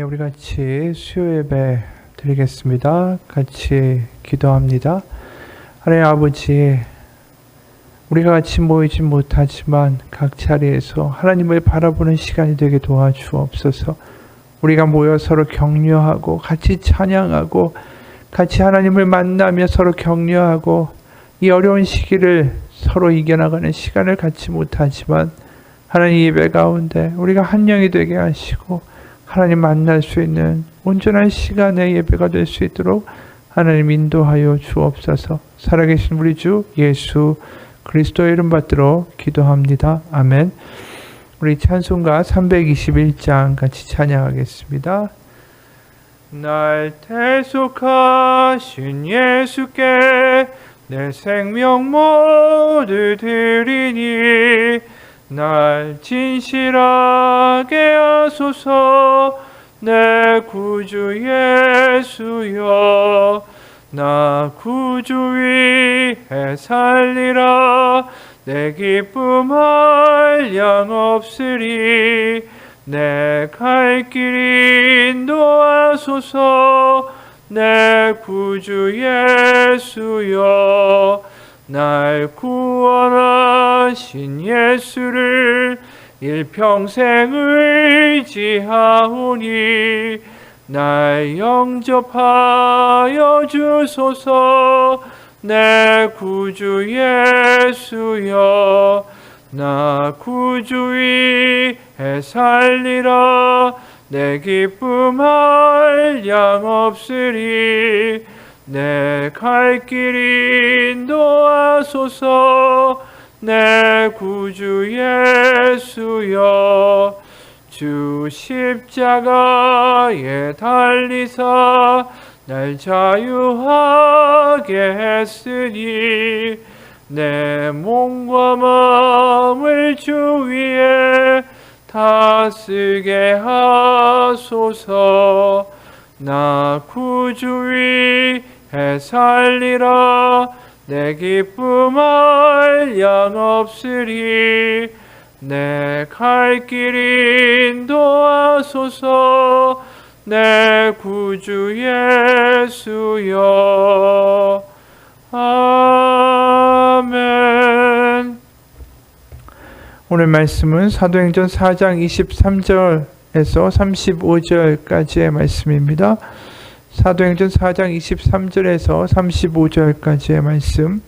우리 같이 수요 예배 드리겠습니다. 같이 기도합니다. 하나님 아버지, 우리가 같이 모이지 못하지만 각 자리에서 하나님을 바라보는 시간이 되게 도와주옵소서. 우리가 모여 서로 격려하고 같이 찬양하고 같이 하나님을 만나며 서로 격려하고 이 어려운 시기를 서로 이겨나가는 시간을 갖지 못하지만 하나님 예배 가운데 우리가 한 영이 되게 하시고 하나님 만날 수 있는 온전한 시간의 예배가 될 수 있도록 하나님 인도하여 주옵소서. 살아계신 우리 주 예수 그리스도의 이름 받들어 기도합니다. 아멘. 우리 찬송가 321장 같이 찬양하겠습니다. 날 대속하신 예수께 내 생명 모두 드리니 날 진실하게 하소서. 내 구주 예수여, 나 구주 위에 살리라. 내 기쁨 한량 없으리. 내 갈 길 인도하소서. 내 구주 예수여, 날 구원하신 예수를 일평생 의지하오니 날 영접하여 주소서. 내 구주 예수여, 나 구주 위에 살리라. 내 기쁨 한량 없으리. 내 갈 길 인도하소서. 내 구주 예수여, 주 십자가에 달리사 날 자유하게 했으니 내 몸과 마음을 주 위에 다스게 하소서. 나 구주 위에 살리라. 내 기쁨 한량 없으리. 내 갈 길 인도하소서. 내 구주 예수여. 아멘. 오늘 말씀은 사도행전 4장 23절에서 35절까지의 말씀입니다. 사도행전 4장 23절에서 35절까지의 말씀.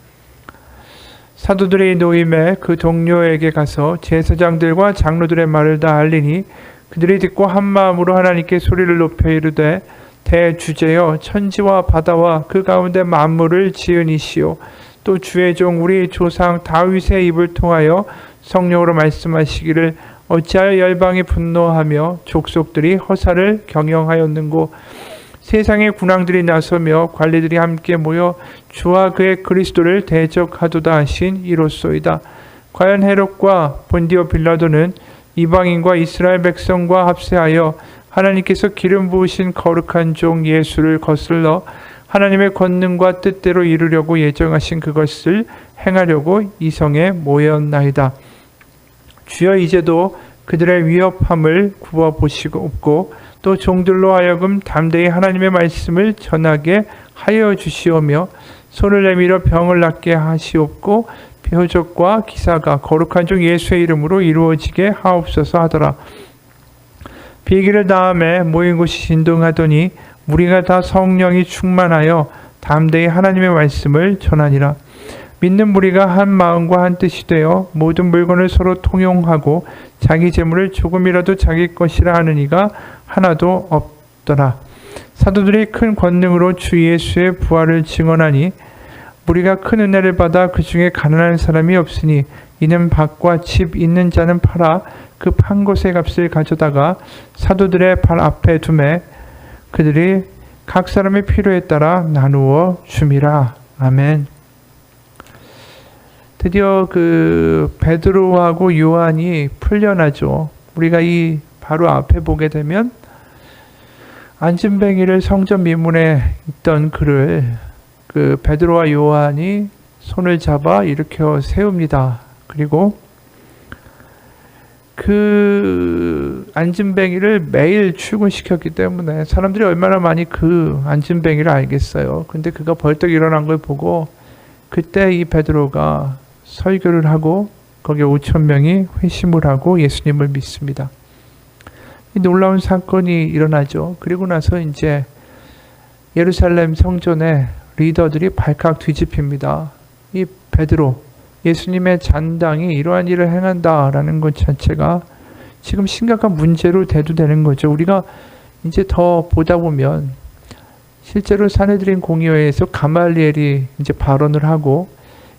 사도들의 노임에 그 동료에게 가서 제사장들과 장로들의 말을 다 알리니 그들이 듣고 한 마음으로 하나님께 소리를 높여 이르되, 대주제여, 천지와 바다와 그 가운데 만물을 지은 이시오, 또 주의 종 우리 조상 다윗의 입을 통하여 성령으로 말씀하시기를 어찌하여 열방이 분노하며 족속들이 허사를 경영하였는고. 세상의 군왕들이 나서며 관리들이 함께 모여 주와 그의 그리스도를 대적하도다 하신 이로소이다. 과연 헤롯과 본디오 빌라도는 이방인과 이스라엘 백성과 합세하여 하나님께서 기름 부으신 거룩한 종 예수를 거슬러 하나님의 권능과 뜻대로 이루려고 예정하신 그것을 행하려고 이 성에 모였나이다. 주여, 이제도 그들의 위협함을 굽어보시옵고 또 종들로 하여금 담대히 하나님의 말씀을 전하게 하여 주시오며 손을 내밀어 병을 낫게 하시옵고 표적과 기사가 거룩한 종 예수의 이름으로 이루어지게 하옵소서 하더라. 비기를 다음에 모인 곳이 진동하더니 무리가 다 성령이 충만하여 담대히 하나님의 말씀을 전하니라. 믿는 무리가 한 마음과 한 뜻이 되어 모든 물건을 서로 통용하고 자기 재물을 조금이라도 자기 것이라 하는 이가 하나도 없더라. 사도들이 큰 권능으로 주 예수의 부활을 증언하니 무리가 큰 은혜를 받아 그 중에 가난한 사람이 없으니 이는 밭과 집 있는 자는 팔아 그 판 것의 값을 가져다가 사도들의 발 앞에 두매 그들이 각 사람의 필요에 따라 나누어 줌이라. 아멘. 드디어 그 베드로하고 요한이 풀려나죠. 우리가 이 바로 앞에 보게 되면 안진뱅이를 성전 미문에 있던 그를 그 베드로와 요한이 손을 잡아 일으켜 세웁니다. 그리고 그 안진뱅이를 매일 출근시켰기 때문에 사람들이 얼마나 많이 그 안진뱅이를 알겠어요. 근데 그가 벌떡 일어난 걸 보고 그때 이 베드로가 설교를 하고 거기에 5,000명이 회심을 하고 예수님을 믿습니다. 이 놀라운 사건이 일어나죠. 그리고 나서 이제 예루살렘 성전의 리더들이 발칵 뒤집힙니다. 이 베드로, 예수님의 잔당이 이러한 일을 행한다라는 것 자체가 지금 심각한 문제로 대두되는 거죠. 우리가 이제 더 보다 보면 실제로 산헤드린 공의회에서 가말리엘이 이제 발언을 하고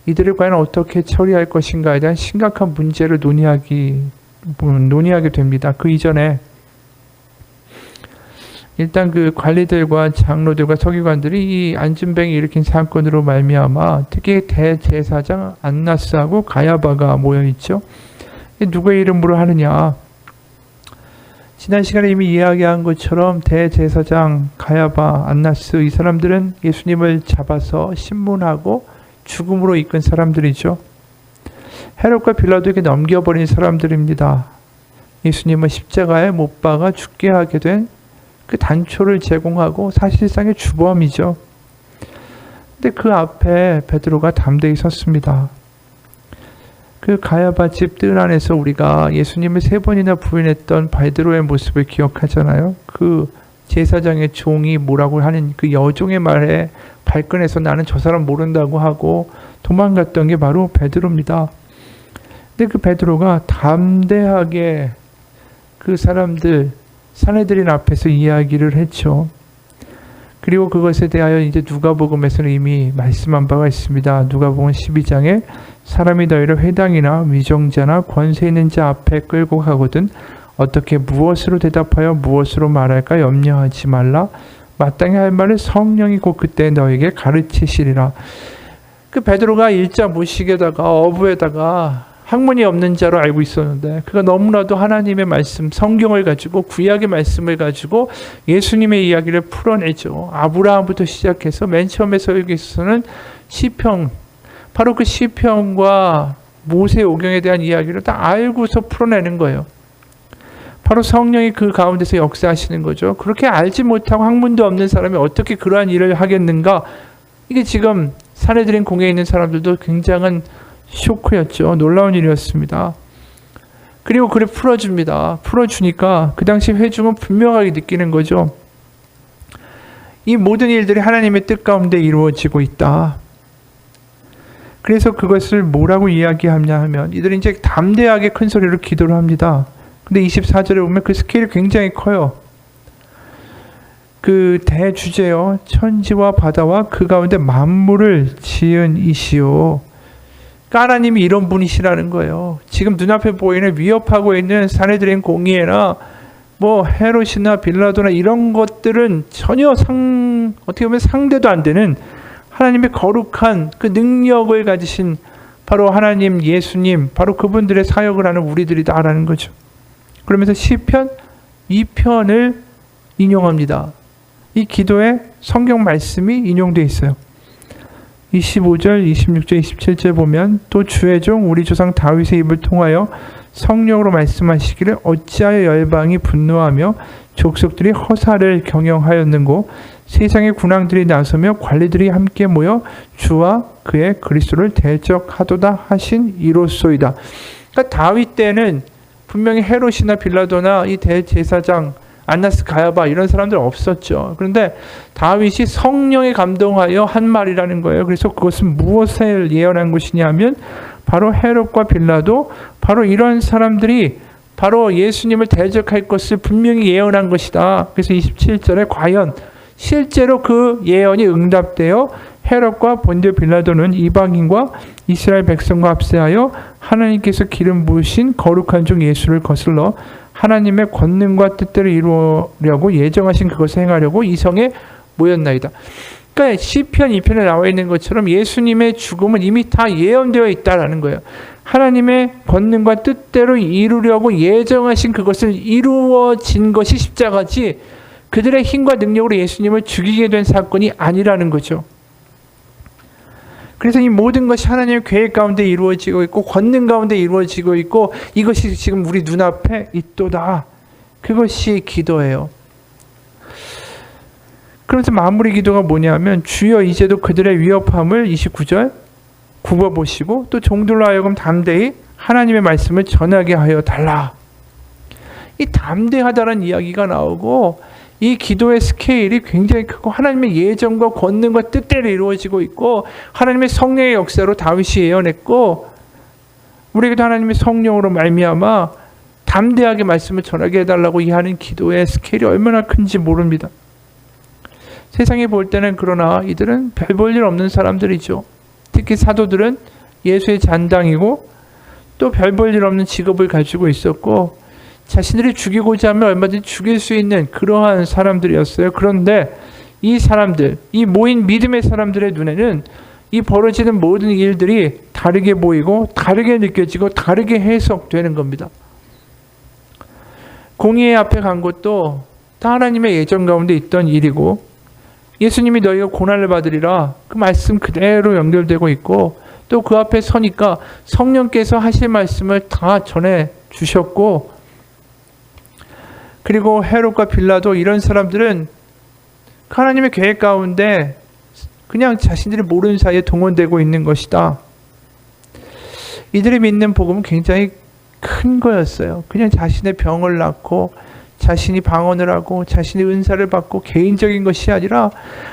이들을 과연 어떻게 처리할 것인가에 대한 심각한 문제를 논의하게 됩니다. 그 이전에 일단 그 관리들과 장로들과 서기관들이 이 안진뱅이 일으킨 사건으로 말미암아 특히 대제사장 안나스하고 가야바가 모여 있죠. 누구의 이름으로 하느냐? 지난 시간에 이미 이야기한 것처럼 대제사장 가야바, 안나스 이 사람들은 예수님을 잡아서 신문하고 죽음으로 이끈 사람들이죠. 헤롯과 빌라도에게 넘겨버린 사람들입니다. 예수님은 십자가에 못 박아 죽게 하게 된 그 단초를 제공하고 사실상의 주범이죠. 근데 그 앞에 베드로가 담대히 섰습니다. 그 가야바 집 뜰 안에서 우리가 예수님을 3번이나 부인했던 베드로의 모습을 기억하잖아요. 그 제사장의 종이 뭐라고 하는 그 여종의 말에 발끈해서 나는 저 사람 모른다고 하고 도망갔던 게 바로 베드로입니다. 근데 그 베드로가 담대하게 그 사람들 산헤드린 앞에서 이야기를 했죠. 그리고 그것에 대하여 이제 누가복음에서는 이미 말씀한 바가 있습니다. 누가복음 12장에 사람이 너희를 회당이나 위정자나 권세 있는 자 앞에 끌고 가거든 어떻게 무엇으로 대답하여 무엇으로 말할까 염려하지 말라. 마땅히 할 말을 성령이 곧 그때 너에게 가르치시리라. 그 베드로가 일자 무식에다가 어부에다가 학문이 없는 자로 알고 있었는데 그가 너무나도 하나님의 말씀, 성경을 가지고 구약의 말씀을 가지고 예수님의 이야기를 풀어내죠. 아브라함부터 시작해서 맨 처음에 설교에서는 시편, 바로 그 시편과 모세 오경에 대한 이야기를 다 알고서 풀어내는 거예요. 바로 성령이 그 가운데서 역사하시는 거죠. 그렇게 알지 못하고 학문도 없는 사람이 어떻게 그러한 일을 하겠는가? 이게 지금 산헤드린 공회에 있는 사람들도 굉장한 쇼크였죠. 놀라운 일이었습니다. 그리고 그를 풀어줍니다. 풀어주니까 그 당시 회중은 분명하게 느끼는 거죠. 이 모든 일들이 하나님의 뜻 가운데 이루어지고 있다. 그래서 그것을 뭐라고 이야기하냐 하면 이들이 이제 담대하게 큰 소리로 기도를 합니다. 근데 24절에 보면 그 스케일이 굉장히 커요. 그 대주제요. 천지와 바다와 그 가운데 만물을 지은 이시오. 하나님이 이런 분이시라는 거예요. 지금 눈앞에 보이는 위협하고 있는 산헤드린 공의회나 뭐 헤롯이나 빌라도나 이런 것들은 전혀 어떻게 보면 상대도 안 되는 하나님의 거룩한 그 능력을 가지신 바로 하나님 예수님, 바로 그분들의 사역을 하는 우리들이다라는 거죠. 그러면서 시편 2편을 인용합니다. 이 기도에 성경 말씀이 인용되어 있어요. 25절, 26절, 27절 보면 또 주의 종 우리 조상 다윗의 입을 통하여 성령으로 말씀하시기를 어찌하여 열방이 분노하며 족속들이 허사를 경영하였는고 세상의 군왕들이 나서며 관리들이 함께 모여 주와 그의 그리스도를 대적하도다 하신 이로소이다. 그러니까 다윗 때는 분명히 헤롯이나 빌라도나 이 대제사장 안나스 가야바 이런 사람들 없었죠. 그런데 다윗이 성령에 감동하여 한 말이라는 거예요. 그래서 그것은 무엇을 예언한 것이냐 하면 바로 헤롯과 빌라도 바로 이런 사람들이 바로 예수님을 대적할 것을 분명히 예언한 것이다. 그래서 27절에 과연 실제로 그 예언이 응답되어 헤롯과 본디오 빌라도는 이방인과 이스라엘 백성과 합세하여 하나님께서 기름 부으신 거룩한 종 예수를 거슬러 하나님의 권능과 뜻대로 이루려고 예정하신 그것을 행하려고 이성에 모였나이다. 그러니까 시편 2편에 나와 있는 것처럼 예수님의 죽음은 이미 다 예언되어 있다라는 거예요. 하나님의 권능과 뜻대로 이루려고 예정하신 그것을 이루어진 것이 십자가지 그들의 힘과 능력으로 예수님을 죽이게 된 사건이 아니라는 거죠. 그래서 이 모든 것이 하나님의 계획 가운데 이루어지고 있고 권능 가운데 이루어지고 있고 이것이 지금 우리 눈앞에 있도다. 그것이 기도예요. 그러면서 마무리 기도가 뭐냐면 주여 이제도 그들의 위협함을 29절 굽어보시고 또 종들로 하여금 담대히 하나님의 말씀을 전하게 하여 달라. 이 담대하다는 이야기가 나오고 이 기도의 스케일이 굉장히 크고 하나님의 예정과 권능과 뜻대로 이루어지고 있고 하나님의 성령의 역사로 다윗이 예언했고 우리에게도 하나님의 성령으로 말미암아 담대하게 말씀을 전하게 해달라고 이하는 기도의 스케일이 얼마나 큰지 모릅니다. 세상에 볼 때는 그러나 이들은 별 볼 일 없는 사람들이죠. 특히 사도들은 예수의 잔당이고 또 별 볼 일 없는 직업을 가지고 있었고 자신들이 죽이고자 하면 얼마든지 죽일 수 있는 그러한 사람들이었어요. 그런데 이 사람들, 이 모인 믿음의 사람들의 눈에는 이 벌어지는 모든 일들이 다르게 보이고 다르게 느껴지고 다르게 해석되는 겁니다. 공의의 앞에 간 것도 다 하나님의 예정 가운데 있던 일이고 예수님이 너희가 고난을 받으리라 그 말씀 그대로 연결되고 있고 또 그 앞에 서니까 성령께서 하실 말씀을 다 전해 주셨고 그리고 헤롯과 빌라도 이런 사람들은 하나님의 계획 가운데 그냥 자신들이 모르는 사이에 동원되고 있는 것이다. 이들이 믿는 복음은 굉장히 큰 거였어요. 그냥 자신의 병을 낫고 자신이 방언을 하고 자신의 은사를 받고 개인적인 것이 아니라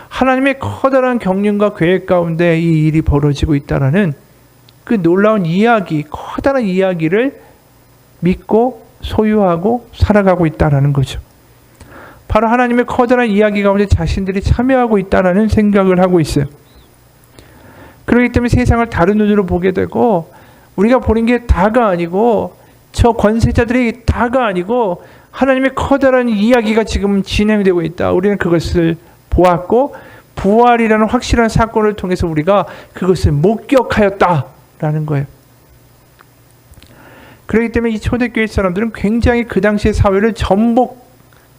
하나님의 커다란 경륜과 계획 가운데 이 일이 벌어지고 있다라는 그 놀라운 이야기, 커다란 이야기를 믿고 소유하고 살아가고 있다라는 거죠. 바로 하나님의 커다란 이야기 가운데 자신들이 참여하고 있다라는 생각을 하고 있어요. 그렇기 때문에 세상을 다른 눈으로 보게 되고 우리가 보는 게 다가 아니고 저 권세자들이 다가 아니고 하나님의 커다란 이야기가 지금 진행되고 있다. 우리는 그것을 보았고 부활이라는 확실한 사건을 통해서 우리가 그것을 목격하였다라는 거예요. 그렇기 때문에 이 초대교회 사람들은 굉장히 그 당시의 사회를 전복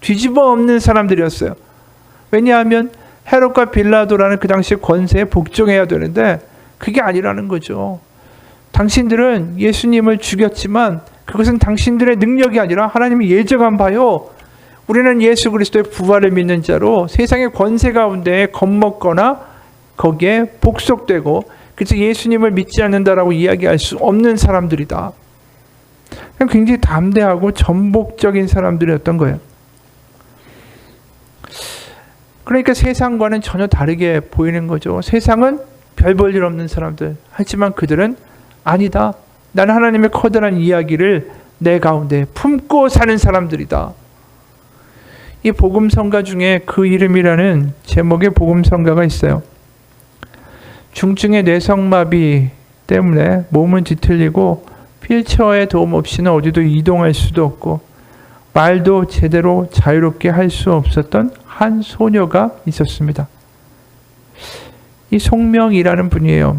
뒤집어 엎는 사람들이었어요. 왜냐하면 헤롯과 빌라도라는 그 당시의 권세에 복종해야 되는데 그게 아니라는 거죠. 당신들은 예수님을 죽였지만 그것은 당신들의 능력이 아니라 하나님이 예정한 바요. 우리는 예수 그리스도의 부활을 믿는 자로 세상의 권세 가운데 겁먹거나 거기에 복속되고 그래서 예수님을 믿지 않는다라고 이야기할 수 없는 사람들이다. 굉장히 담대하고 전복적인 사람들이었던 거예요. 그러니까 세상과는 전혀 다르게 보이는 거죠. 세상은 별 볼 일 없는 사람들. 하지만 그들은 아니다. 나는 하나님의 커다란 이야기를 내 가운데 품고 사는 사람들이다. 이 복음성가 중에 그 이름이라는 제목의 복음성가가 있어요. 중증의 뇌성마비 때문에 몸은 뒤틀리고 휠체어의 도움 없이는 어디도 이동할 수도 없고 말도 제대로 자유롭게 할 수 없었던 한 소녀가 있었습니다. 이 송명이라는 분이에요.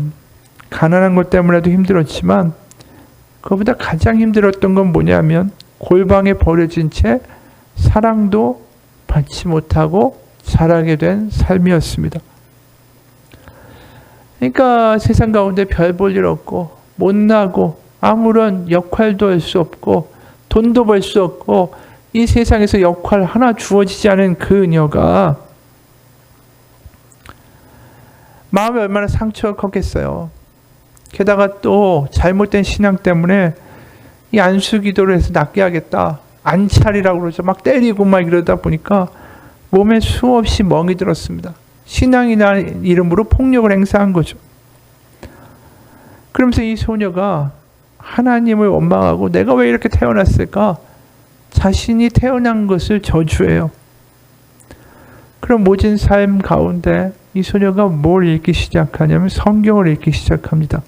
가난한 것 때문에도 힘들었지만 그보다 가장 힘들었던 건 뭐냐면 골방에 버려진 채 사랑도 받지 못하고 자라게 된 삶이었습니다. 그러니까 세상 가운데 별 볼 일 없고 못나고 아무런 역할도 할 수 없고 돈도 벌 수 없고 이 세상에서 역할 하나 주어지지 않은 그녀가 마음이 얼마나 상처가 컸겠어요. 게다가 또 잘못된 신앙 때문에 이 안수기도를 해서 낫게 하겠다. 안찰이라고 그러죠. 막 때리고 막 이러다 보니까 몸에 수없이 멍이 들었습니다. 신앙이라는 이름으로 폭력을 행사한 거죠. 그러면서 이 소녀가 하나님을 원망하고 내가 왜 이렇게 태어났을까? 자신이 태어난 것을 저주해요. 그럼 모진 삶 가운데 이 소녀가 뭘 읽기 시작하냐면 성경을 읽기 시작합니다.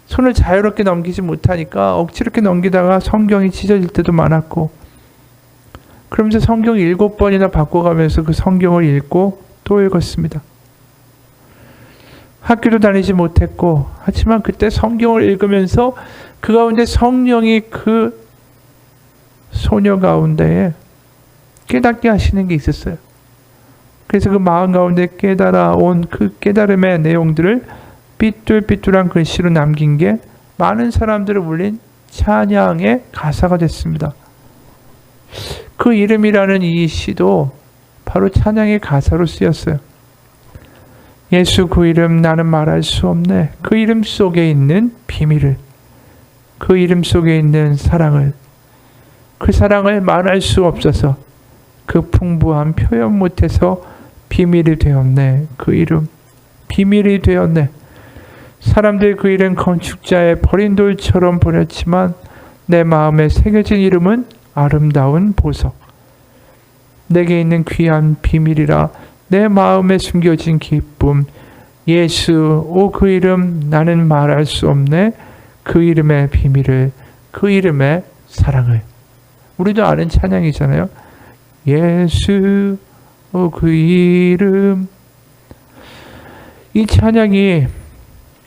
손을 자유롭게 넘기지 못하니까 억지로 이렇게 넘기다가 성경이 찢어질 때도 많았고 그러면서 성경 7번이나 바꿔가면서 그 성경을 읽고 또 읽었습니다. 학교도 다니지 못했고 하지만 그때 성경을 읽으면서 그 가운데 성령이 그 소녀 가운데에 깨닫게 하시는 게 있었어요. 그래서 그 마음 가운데 깨달아 온 그 깨달음의 내용들을 삐뚤삐뚤한 글씨로 남긴 게 많은 사람들을 울린 찬양의 가사가 됐습니다. 그 이름이라는 이 시도 바로 찬양의 가사로 쓰였어요. 예수 그 이름 나는 말할 수 없네. 그 이름 속에 있는 비밀을, 그 이름 속에 있는 사랑을, 그 사랑을 말할 수 없어서 그 풍부한 표현 못해서 비밀이 되었네. 그 이름 비밀이 되었네. 사람들 그 이름 건축자의 버린 돌처럼 버렸지만 내 마음에 새겨진 이름은 아름다운 보석. 내게 있는 귀한 비밀이라 내 마음에 숨겨진 기쁨. 예수 오 그 이름 나는 말할 수 없네. 그 이름의 비밀을, 그 이름의 사랑을. 우리도 아는 찬양이잖아요. 예수 오 그 이름. 이 찬양이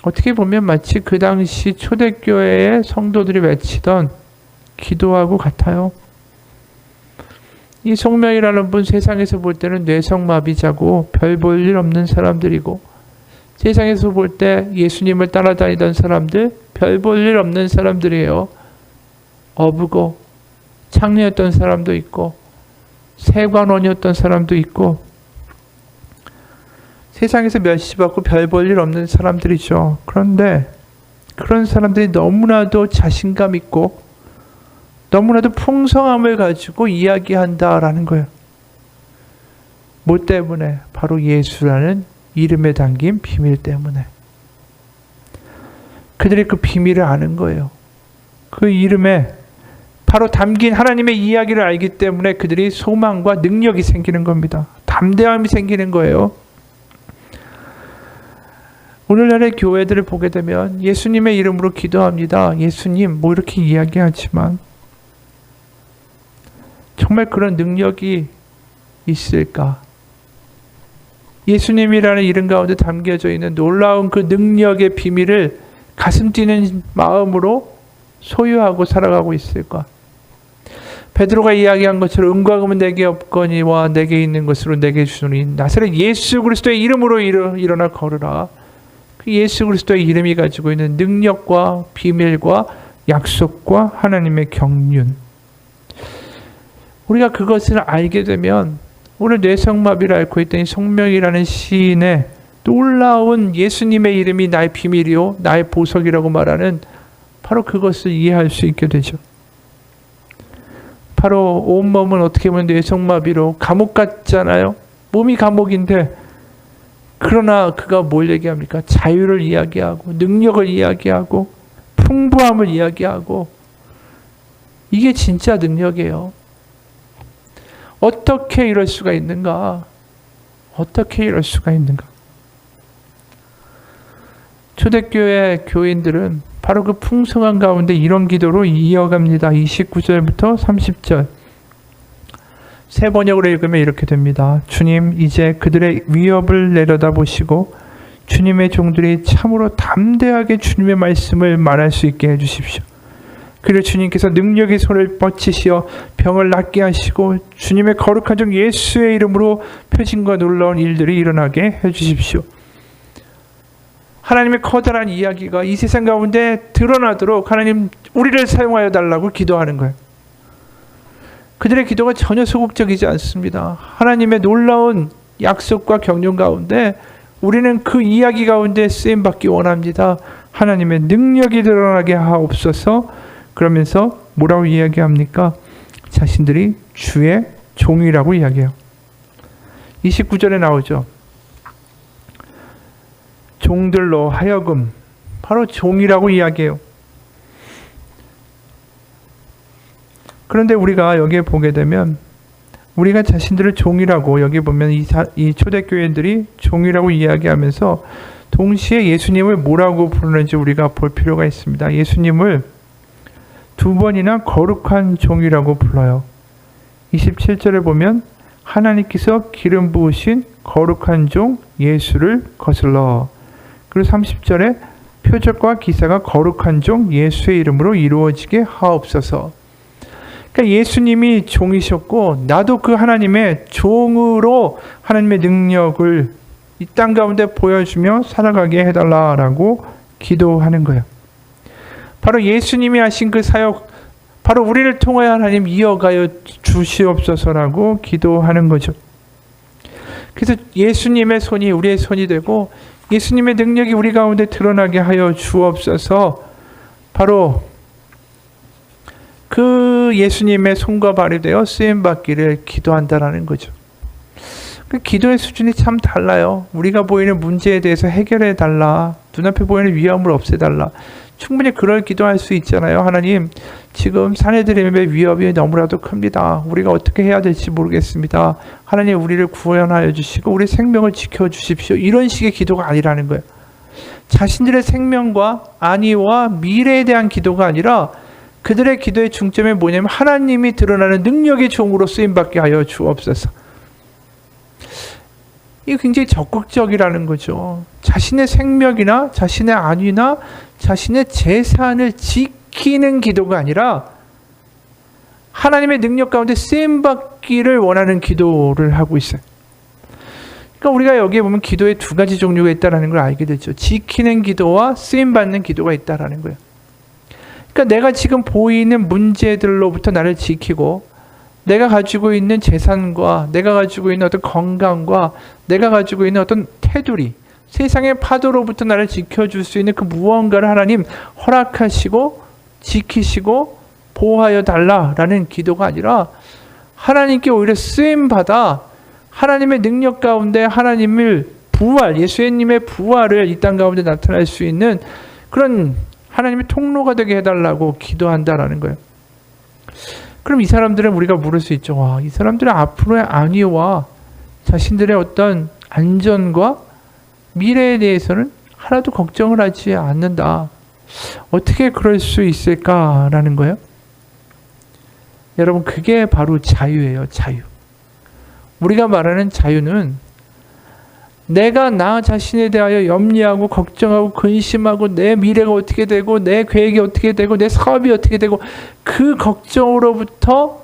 어떻게 보면 마치 그 당시 초대교회의 성도들이 외치던 기도하고 같아요. 이 송명이라는 분 세상에서 볼 때는 뇌성마비자고 별 볼 일 없는 사람들이고, 세상에서 볼 때 예수님을 따라다니던 사람들 별 볼 일 없는 사람들이에요. 어부고 창녀였던 사람도 있고 세관원이었던 사람도 있고 세상에서 멸시받고 별 볼 일 없는 사람들이죠. 그런데 그런 사람들이 너무나도 자신감 있고 너무나도 풍성함을 가지고 이야기한다라는 거예요. 뭐 때문에? 바로 예수라는 이름에 담긴 비밀 때문에. 그들이 그 비밀을 아는 거예요. 그 이름에 바로 담긴 하나님의 이야기를 알기 때문에 그들이 소망과 능력이 생기는 겁니다. 담대함이 생기는 거예요. 오늘날의 교회들을 보게 되면 예수님의 이름으로 기도합니다. 예수님 뭐 이렇게 이야기하지만 정말 그런 능력이 있을까? 예수님이라는 이름 가운데 담겨져 있는 놀라운 그 능력의 비밀을 가슴 뛰는 마음으로 소유하고 살아가고 있을까? 베드로가 이야기한 것처럼 은과 금은 내게 없거니와 내게 있는 것으로 내게 주노니 나사렛 예수 그리스도의 이름으로 일어나 걸으라. 그 예수 그리스도의 이름이 가지고 있는 능력과 비밀과 약속과 하나님의 경륜. 우리가 그것을 알게 되면 오늘 뇌성마비를 앓고 있던 이 송명이라는 시인의 놀라운 예수님의 이름이 나의 비밀이요 나의 보석이라고 말하는 바로 그것을 이해할 수 있게 되죠. 바로 온몸은 어떻게 보면 뇌성마비로 감옥 같잖아요. 몸이 감옥인데 그러나 그가 뭘 얘기합니까? 자유를 이야기하고 능력을 이야기하고 풍부함을 이야기하고 이게 진짜 능력이에요. 어떻게 이럴 수가 있는가? 어떻게 이럴 수가 있는가? 초대교회 교인들은 바로 그 풍성한 가운데 이런 기도로 이어갑니다. 29절부터 30절. 새 번역으로 읽으면 이렇게 됩니다. 주님, 이제 그들의 위협을 내려다보시고 주님의 종들이 참으로 담대하게 주님의 말씀을 말할 수 있게 해주십시오. 그리고 주님께서 능력의 손을 뻗치시어 병을 낫게 하시고 주님의 거룩한 종 예수의 이름으로 표징과 놀라운 일들이 일어나게 해주십시오. 하나님의 커다란 이야기가 이 세상 가운데 드러나도록 하나님 우리를 사용하여 달라고 기도하는 거예요. 그들의 기도가 전혀 소극적이지 않습니다. 하나님의 놀라운 약속과 경륜 가운데 우리는 그 이야기 가운데 쓰임받기 원합니다. 하나님의 능력이 드러나게 하옵소서. 그러면서 뭐라고 이야기합니까? 자신들이 주의 종이라고 이야기해요. 29절에 나오죠. 종들로 하여금, 바로 종이라고 이야기해요. 그런데 우리가 여기에 보게 되면 우리가 자신들을 종이라고 여기 보면 이 초대교회들이 종이라고 이야기하면서 동시에 예수님을 뭐라고 부르는지 우리가 볼 필요가 있습니다. 예수님을 두 번이나 거룩한 종이라고 불러요. 27절에 보면 하나님께서 기름 부으신 거룩한 종 예수를 거슬러. 그리고 30절에 표적과 기사가 거룩한 종 예수의 이름으로 이루어지게 하옵소서. 그러니까 예수님이 종이셨고 나도 그 하나님의 종으로 하나님의 능력을 이 땅 가운데 보여주며 살아가게 해달라라고 기도하는 거예요. 바로 예수님이 하신 그 사역, 바로 우리를 통하여 하나님 이어가여 주시옵소서라고 기도하는 거죠. 그래서 예수님의 손이 우리의 손이 되고 예수님의 능력이 우리 가운데 드러나게 하여 주옵소서. 바로 그 예수님의 손과 발이 되어 쓰임받기를 기도한다라는 거죠. 그 기도의 수준이 참 달라요. 우리가 보이는 문제에 대해서 해결해 달라. 눈앞에 보이는 위험을 없애달라. 충분히 그럴 기도할 수 있잖아요. 하나님, 지금 사내들의 위협이 너무나도 큽니다. 우리가 어떻게 해야 될지 모르겠습니다. 하나님, 우리를 구원하여 주시고 우리 생명을 지켜주십시오. 이런 식의 기도가 아니라는 거예요. 자신들의 생명과 안위와 미래에 대한 기도가 아니라 그들의 기도의 중점이 뭐냐면 하나님이 드러나는 능력의 종으로 쓰임받게 하여 주옵소서. 이게 굉장히 적극적이라는 거죠. 자신의 생명이나 자신의 안위나 자신의 재산을 지키는 기도가 아니라 하나님의 능력 가운데 쓰임받기를 원하는 기도를 하고 있어요. 그러니까 우리가 여기에 보면 기도에 두 가지 종류가 있다는 걸 알게 되죠. 지키는 기도와 쓰임받는 기도가 있다는 거예요. 그러니까 내가 지금 보이는 문제들로부터 나를 지키고 내가 가지고 있는 재산과 내가 가지고 있는 어떤 건강과 내가 가지고 있는 어떤 테두리, 세상의 파도로부터 나를 지켜줄 수 있는 그 무언가를 하나님 허락하시고 지키시고 보호하여 달라라는 기도가 아니라 하나님께 오히려 쓰임받아 하나님의 능력 가운데 하나님을 부활, 예수님의 부활을 이 땅 가운데 나타날 수 있는 그런 하나님의 통로가 되게 해달라고 기도한다라는 거예요. 그럼 이 사람들은 우리가 물을 수 있죠. 와, 이 사람들은 앞으로의 안위와 자신들의 어떤 안전과 미래에 대해서는 하나도 걱정을 하지 않는다. 어떻게 그럴 수 있을까라는 거예요. 여러분, 그게 바로 자유예요. 자유. 우리가 말하는 자유는 내가 나 자신에 대하여 염려하고 걱정하고 근심하고 내 미래가 어떻게 되고 내 계획이 어떻게 되고 내 사업이 어떻게 되고 그 걱정으로부터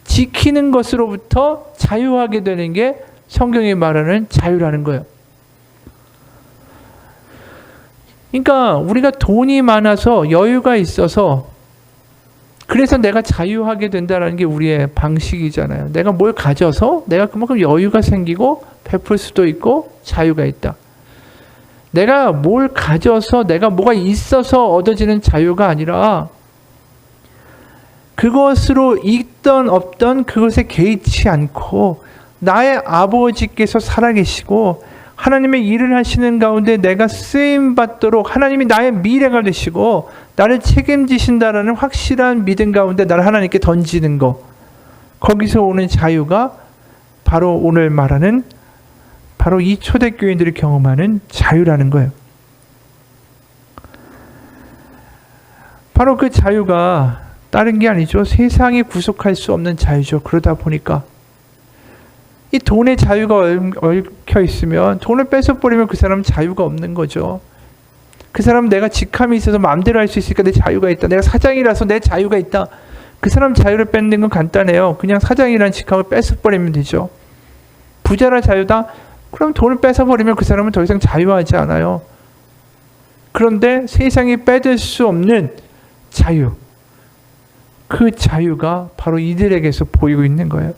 지키는 것으로부터 자유하게 되는 게 성경이 말하는 자유라는 거예요. 그러니까 우리가 돈이 많아서 여유가 있어서 그래서 내가 자유하게 된다는 게 우리의 방식이잖아요. 내가 뭘 가져서 내가 그만큼 여유가 생기고 베풀 수도 있고 자유가 있다. 내가 뭘 가져서 내가 뭐가 있어서 얻어지는 자유가 아니라 그것으로 있던 없던 그것에 개의치 않고 나의 아버지께서 살아계시고 하나님의 일을 하시는 가운데 내가 쓰임받도록 하나님이 나의 미래가 되시고 나를 책임지신다라는 확실한 믿음 가운데 나를 하나님께 던지는 것, 거기서 오는 자유가 바로 오늘 말하는 바로 이 초대교인들이 경험하는 자유라는 거예요. 바로 그 자유가 다른 게 아니죠. 세상이 구속할 수 없는 자유죠. 그러다 보니까 이 돈의 자유가 얽혀 있으면 돈을 뺏어버리면 그 사람은 자유가 없는 거죠. 그 사람은 내가 직함이 있어서 마음대로 할 수 있으니까 내 자유가 있다. 내가 사장이라서 내 자유가 있다. 그 사람 자유를 뺏는 건 간단해요. 그냥 사장이라는 직함을 뺏어버리면 되죠. 부자라 자유다? 그럼 돈을 뺏어버리면 그 사람은 더 이상 자유하지 않아요. 그런데 세상이 빼들 수 없는 자유, 그 자유가 바로 이들에게서 보이고 있는 거예요.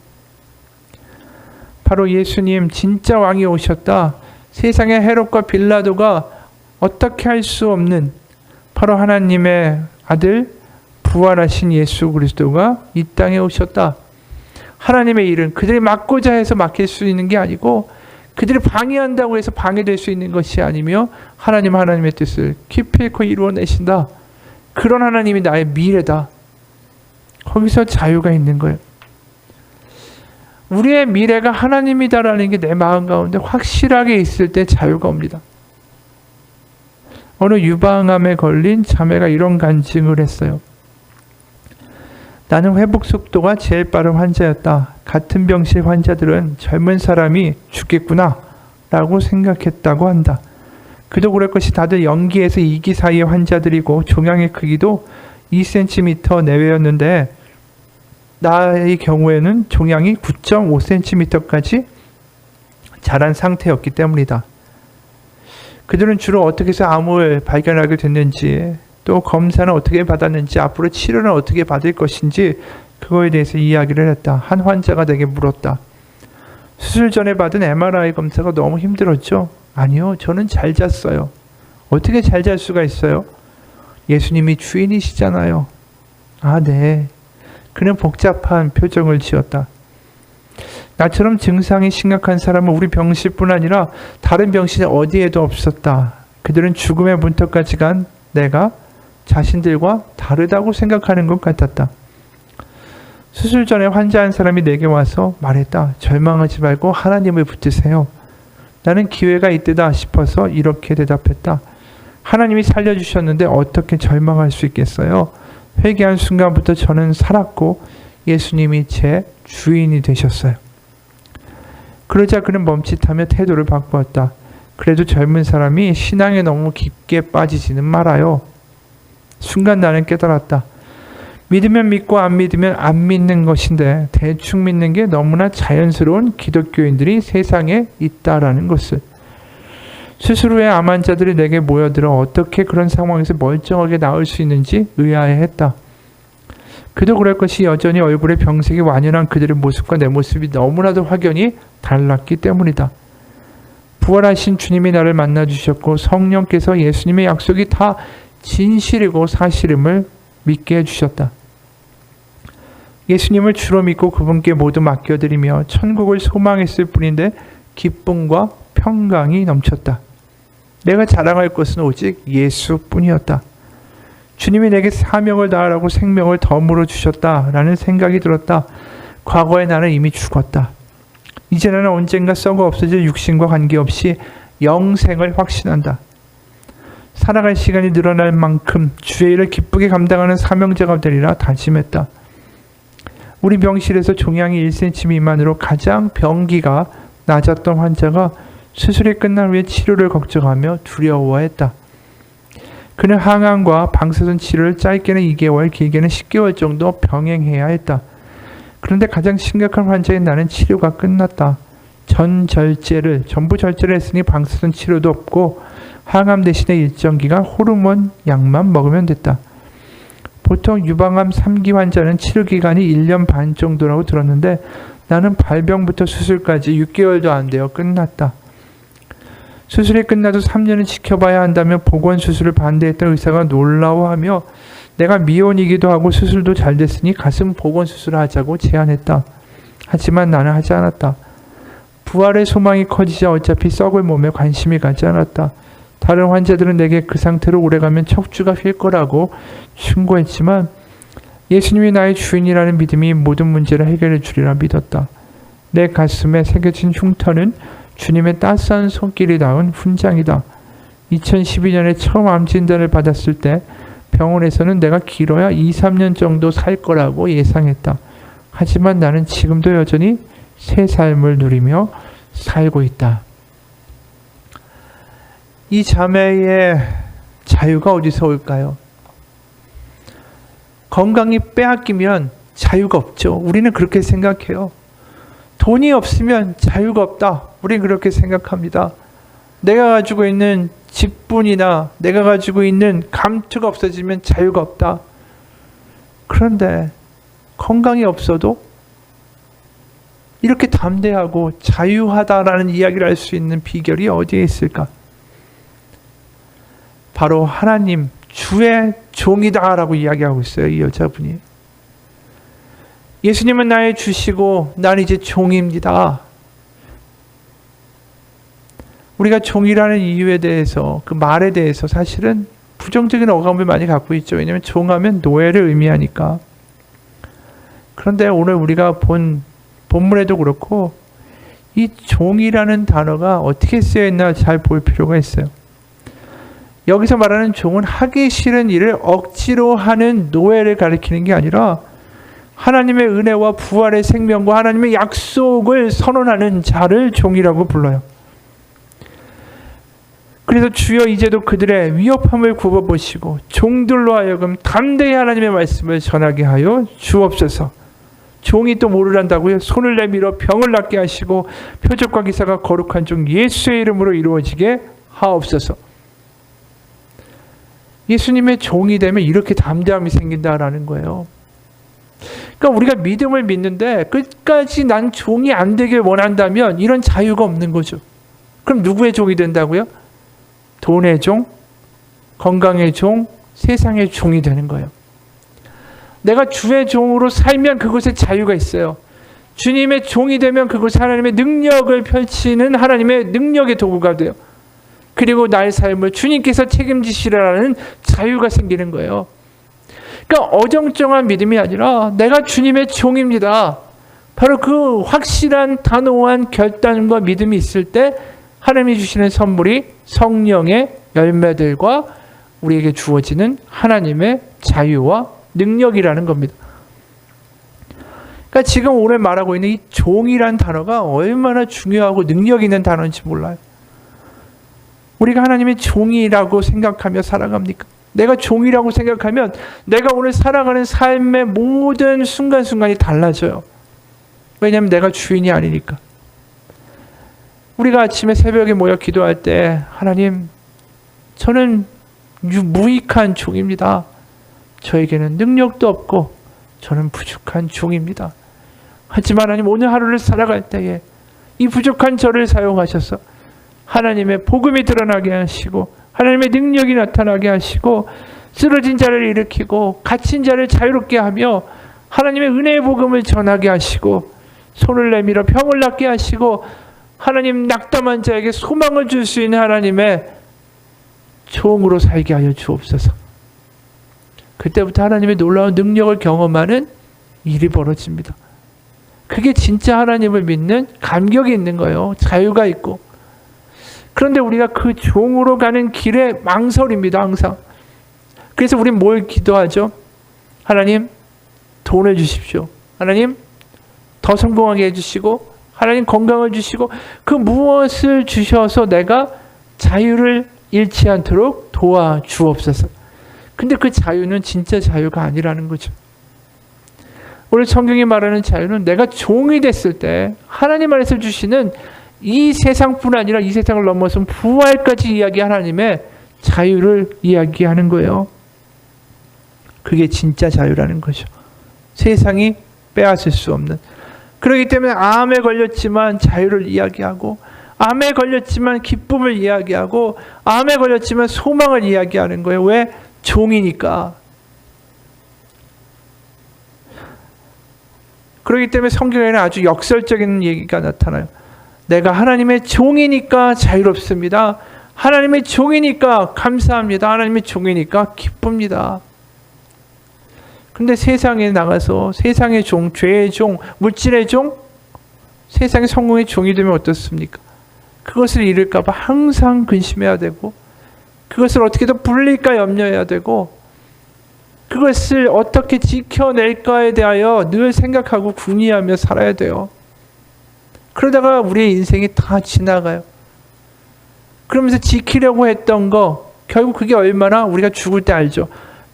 바로 예수님 진짜 왕이 오셨다. 세상의 헤롯과 빌라도가 어떻게 할 수 없는 바로 하나님의 아들 부활하신 예수 그리스도가 이 땅에 오셨다. 하나님의 일은 그들이 막고자 해서 막힐 수 있는 게 아니고 그들이 방해한다고 해서 방해될 수 있는 것이 아니며 하나님의 뜻을 기필코 이루어내신다. 그런 하나님이 나의 미래다. 거기서 자유가 있는 거예요. 우리의 미래가 하나님이다라는 게 내 마음 가운데 확실하게 있을 때 자유가 옵니다. 어느 유방암에 걸린 자매가 이런 간증을 했어요. 나는 회복 속도가 제일 빠른 환자였다. 같은 병실 환자들은 젊은 사람이 죽겠구나 라고 생각했다고 한다. 그도 그럴 것이 다들 0기에서 2기 사이의 환자들이고 종양의 크기도 2cm 내외였는데 나의 경우에는 종양이 9.5cm까지 자란 상태였기 때문이다. 그들은 주로 어떻게 해서 암을 발견하게 됐는지 또 검사는 어떻게 받았는지, 앞으로 치료는 어떻게 받을 것인지 그거에 대해서 이야기를 했다. 한 환자가 내게 물었다. 수술 전에 받은 MRI 검사가 너무 힘들었죠? 아니요, 저는 잘 잤어요. 어떻게 잘 잘 수가 있어요? 예수님이 주인이시잖아요. 아, 네. 그는 복잡한 표정을 지었다. 나처럼 증상이 심각한 사람은 우리 병실뿐 아니라 다른 병실 어디에도 없었다. 그들은 죽음의 문턱까지 간 내가 자신들과 다르다고 생각하는 것 같았다. 수술 전에 환자 한 사람이 내게 와서 말했다. 절망하지 말고 하나님을 붙드세요. 나는 기회가 있다 싶어서 이렇게 대답했다. 하나님이 살려주셨는데 어떻게 절망할 수 있겠어요? 회개한 순간부터 저는 살았고 예수님이 제 주인이 되셨어요. 그러자 그는 멈칫하며 태도를 바꾸었다. 그래도 젊은 사람이 신앙에 너무 깊게 빠지지는 말아요. 순간 나는 깨달았다. 믿으면 믿고 안 믿으면 안 믿는 것인데 대충 믿는 게 너무나 자연스러운 기독교인들이 세상에 있다라는 것을. 수술 후에 암 환자들이 내게 모여들어 어떻게 그런 상황에서 멀쩡하게 나을 수 있는지 의아해했다. 그도 그럴 것이 여전히 얼굴에 병색이 완연한 그들의 모습과 내 모습이 너무나도 확연히 달랐기 때문이다. 부활하신 주님이 나를 만나주셨고 성령께서 예수님의 약속이 다 진실이고 사실임을 믿게 해주셨다. 예수님을 주로 믿고 그분께 모두 맡겨드리며 천국을 소망했을 뿐인데 기쁨과 평강이 넘쳤다. 내가 자랑할 것은 오직 예수뿐이었다. 주님이 내게 사명을 다하라고 생명을 덤으로 주셨다라는 생각이 들었다. 과거에 나는 이미 죽었다. 이제 나는 언젠가 썩어 없어질 육신과 관계없이 영생을 확신한다. 살아갈 시간이 늘어날 만큼 주의 일을 기쁘게 감당하는 사명자가 되리라 다짐했다. 우리 병실에서 종양이 1cm 미만으로 가장 병기가 낮았던 환자가 수술이 끝난 후에 치료를 걱정하며 두려워했다. 그는 항암과 방사선 치료를 짧게는 2개월, 길게는 10개월 정도 병행해야 했다. 그런데 가장 심각한 환자인 나는 치료가 끝났다. 전부 절제를 했으니 방사선 치료도 없고 항암 대신에 일정 기간 호르몬 약만 먹으면 됐다. 보통 유방암 3기 환자는 치료 기간이 1년 반 정도라고 들었는데 나는 발병부터 수술까지 6개월도 안 되어 끝났다. 수술이 끝나도 3년은 지켜봐야 한다며 보건수술을 반대했던 의사가 놀라워하며 내가 미혼이기도 하고 수술도 잘 됐으니 가슴 보건수술을 하자고 제안했다. 하지만 나는 하지 않았다. 부활의 소망이 커지자 어차피 썩을 몸에 관심이 가지 않았다. 다른 환자들은 내게 그 상태로 오래가면 척추가 휠 거라고 충고했지만 예수님이 나의 주인이라는 믿음이 모든 문제를 해결해 주리라 믿었다. 내 가슴에 새겨진 흉터는 주님의 따스한 손길이 닿은 훈장이다. 2012년에 처음 암 진단을 받았을 때 병원에서는 내가 길어야 2-3년 정도 살 거라고 예상했다. 하지만 나는 지금도 여전히 새 삶을 누리며 살고 있다. 이 자매의 자유가 어디서 올까요? 건강이 빼앗기면 자유가 없죠. 우리는 그렇게 생각해요. 돈이 없으면 자유가 없다. 우리는 그렇게 생각합니다. 내가 가지고 있는 직분이나 내가 가지고 있는 감투가 없어지면 자유가 없다. 그런데 건강이 없어도 이렇게 담대하고 자유하다라는 이야기를 할 수 있는 비결이 어디에 있을까? 바로 하나님 주의 종이다라고 이야기하고 있어요. 이 여자분이. 예수님은 나의 주시고 난 이제 종입니다. 우리가 종이라는 이유에 대해서 그 말에 대해서 사실은 부정적인 어감을 많이 갖고 있죠. 왜냐하면 종하면 노예를 의미하니까. 그런데 오늘 우리가 본 본문에도 그렇고 이 종이라는 단어가 어떻게 쓰여 있나 잘 볼 필요가 있어요. 여기서 말하는 종은 하기 싫은 일을 억지로 하는 노예를 가리키는 게 아니라 하나님의 은혜와 부활의 생명과 하나님의 약속을 선언하는 자를 종이라고 불러요. 그래서 주여 이제도 그들의 위협함을 굽어보시고 종들로 하여금 담대히 하나님의 말씀을 전하게 하여 주옵소서. 종이 또 뭐를 한다고요? 손을 내밀어 병을 낫게 하시고 표적과 기사가 거룩한 종 예수의 이름으로 이루어지게 하옵소서. 예수님의 종이 되면 이렇게 담대함이 생긴다라는 거예요. 그러니까 우리가 믿음을 믿는데 끝까지 난 종이 안 되길 원한다면 이런 자유가 없는 거죠. 그럼 누구의 종이 된다고요? 돈의 종, 건강의 종, 세상의 종이 되는 거예요. 내가 주의 종으로 살면 그곳에 자유가 있어요. 주님의 종이 되면 그곳에 하나님의 능력을 펼치는 하나님의 능력의 도구가 돼요. 그리고 나의 삶을 주님께서 책임지시라는 자유가 생기는 거예요. 그러니까 어정쩡한 믿음이 아니라 내가 주님의 종입니다. 바로 그 확실한 단호한 결단과 믿음이 있을 때 하나님이 주시는 선물이 성령의 열매들과 우리에게 주어지는 하나님의 자유와 능력이라는 겁니다. 그러니까 지금 오늘 말하고 있는 이 종이란 단어가 얼마나 중요하고 능력 있는 단어인지 몰라요. 우리가 하나님의 종이라고 생각하며 살아갑니까? 내가 종이라고 생각하면 내가 오늘 살아가는 삶의 모든 순간순간이 달라져요. 왜냐하면 내가 주인이 아니니까. 우리가 아침에 새벽에 모여 기도할 때 하나님, 저는 무익한 종입니다. 저에게는 능력도 없고 저는 부족한 종입니다. 하지만 하나님, 오늘 하루를 살아갈 때에 이 부족한 저를 사용하셔서 하나님의 복음이 드러나게 하시고 하나님의 능력이 나타나게 하시고 쓰러진 자를 일으키고 갇힌 자를 자유롭게 하며 하나님의 은혜의 복음을 전하게 하시고 손을 내밀어 병을 낫게 하시고 하나님 낙담한 자에게 소망을 줄 수 있는 하나님의 종으로 살게 하여 주옵소서. 그때부터 하나님의 놀라운 능력을 경험하는 일이 벌어집니다. 그게 진짜 하나님을 믿는 감격이 있는 거예요. 자유가 있고. 그런데 우리가 그 종으로 가는 길에 망설입니다. 항상. 그래서 우리는 뭘 기도하죠? 하나님, 돈을 주십시오. 하나님, 더 성공하게 해주시고 하나님 건강을 주시고 그 무엇을 주셔서 내가 자유를 잃지 않도록 도와주옵소서. 근데 그 자유는 진짜 자유가 아니라는 거죠. 오늘 성경이 말하는 자유는 내가 종이 됐을 때 하나님 안에서 주시는 이 세상뿐 아니라 이 세상을 넘어선 부활까지 이야기한 하나님의 자유를 이야기하는 거예요. 그게 진짜 자유라는 거죠. 세상이 빼앗을 수 없는. 그렇기 때문에 암에 걸렸지만 자유를 이야기하고 암에 걸렸지만 기쁨을 이야기하고 암에 걸렸지만 소망을 이야기하는 거예요. 왜? 종이니까. 그렇기 때문에 성경에는 아주 역설적인 얘기가 나타나요. 내가 하나님의 종이니까 자유롭습니다. 하나님의 종이니까 감사합니다. 하나님의 종이니까 기쁩니다. 근데 세상에 나가서 세상의 종, 죄의 종, 물질의 종, 세상의 성공의 종이 되면 어떻습니까? 그것을 잃을까 봐 항상 근심해야 되고 그것을 어떻게 더 불릴까 염려해야 되고 그것을 어떻게 지켜낼까에 대하여 늘 생각하고 궁리하며 살아야 돼요. 그러다가 우리의 인생이 다 지나가요. 그러면서 지키려고 했던 거 결국 그게 얼마나 우리가 죽을 때 알죠.